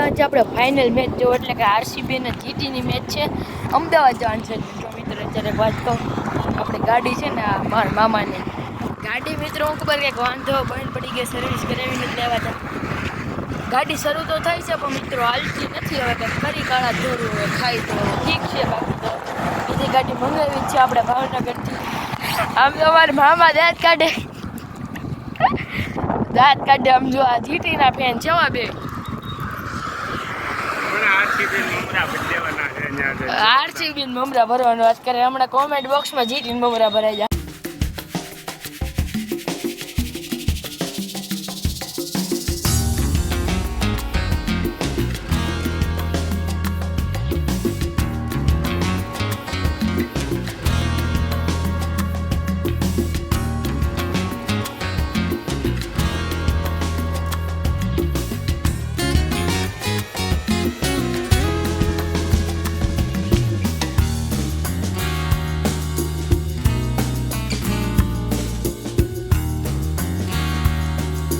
આજે આપણે final match જો એટલે કે આરસીબી અને જીટીની મેચ છે. અમદાવાદ જવાનું છે મિત્રો. અત્યારે વાત કહું આપણે ગાડી છે ને મારા મામાની ગાડી મિત્રો હું ખબર કંઈક વાંધો બંધ પડી ગઈ, સર્વિસ કરાવીને જ લેવા હતા. ગાડી શરૂ તો થાય છે પણ મિત્રો હાલતી નથી. હવે કંઈક કરી કાળા દોરું હોય ખાઈ તો ઠીક છે, બાકી તો બીજી ગાડી મંગાવી જ છે આપણે ભાવનગરથી. આમ તો અમારા મામા દાંત કાઢે આમ જો આ જીટીના ફેન છે બે. આરસીબી મમરા ભરવાનો વાત કરે હમણાં કોમેન્ટ બોક્સમાં જીટી મમરા ભરાઈ જાય.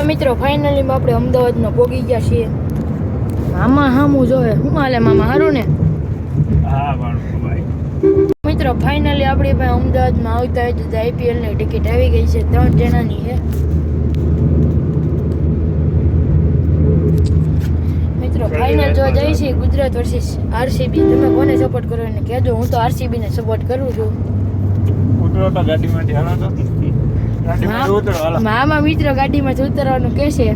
મિત્રો ફાઇનલી આપણે અમદાવાદમાં પહોંચી ગયા છીએ. મામા હામું જોવે શું હાલે મામા? હારું ને? મિત્રો ફાઇનલી આપણી પાસે અમદાવાદમાં આવતા હોય તો આઈપીએલની ટિકિટ આવી ગઈ છે. 3 જણાની છે મિત્રો. ફાઇનલ જોવા જઈએ છીએ ગુજરાત વર્સિસ આરસીબી. તમે કોને સપોર્ટ કરો એને કહેજો. હું તો આરસીબીને સપોર્ટ કરું છું. મામા મિત્રો ગાડીમાંથી ઉતરવાનું કે છે.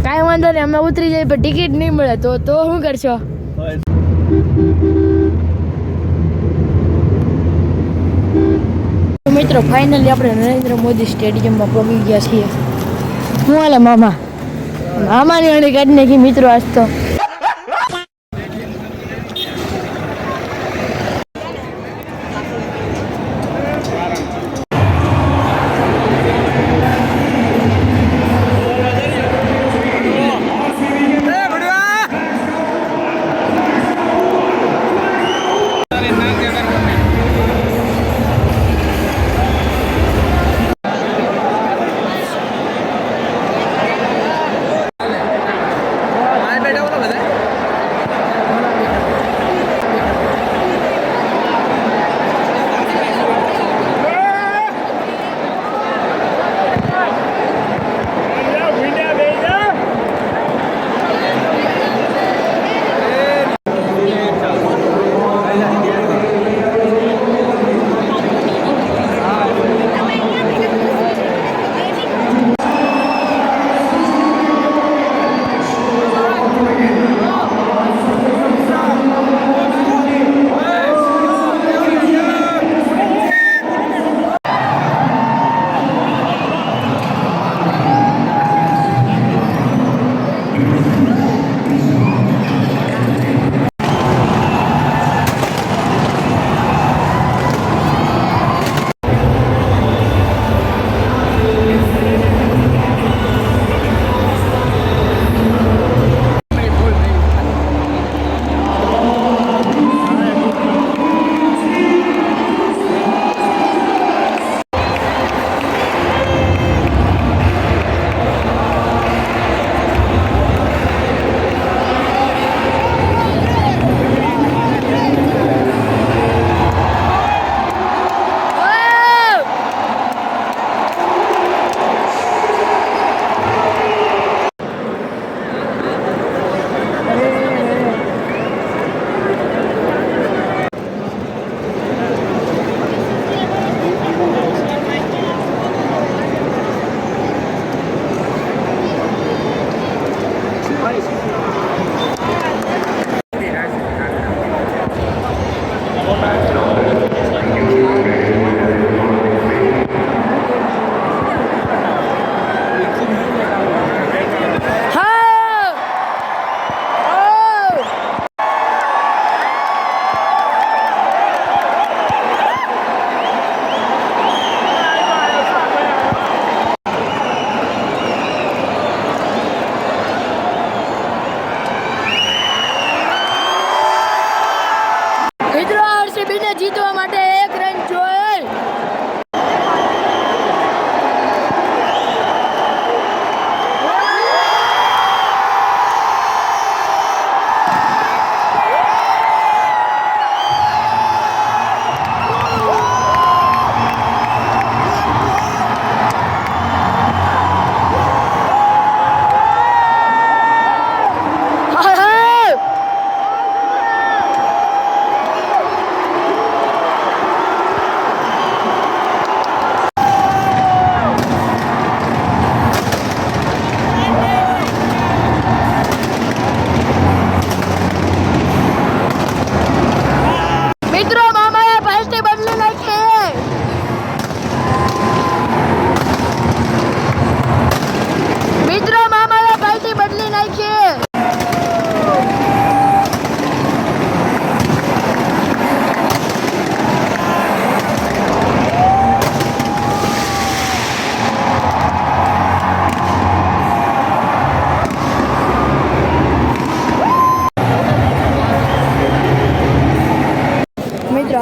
કાંઈ વાંધો નહીં, અમે ઉતરી જઈએ પણ ટિકિટ નહીં મળે તો શું કરશો? મિત્રો ફાઇનલી આપણે નરેન્દ્ર મોદી સ્ટેડિયમમાં પહોંચી ગયા છીએ. શું હાલે મામા? મામાની અણી કાઢી નાખી મિત્રો આજ તો.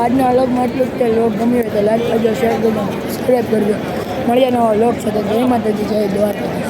આજના વ્લોગમાં એટલું જ. તે વ્લોગ ગમ્યો હોય તો લાઈક કરજો, શેર કરજો, સબસ્ક્રાઈબ કરજો. મળીએ નવા વ્લોગ સાથે. જય માતાજી, જય દ્વારકા.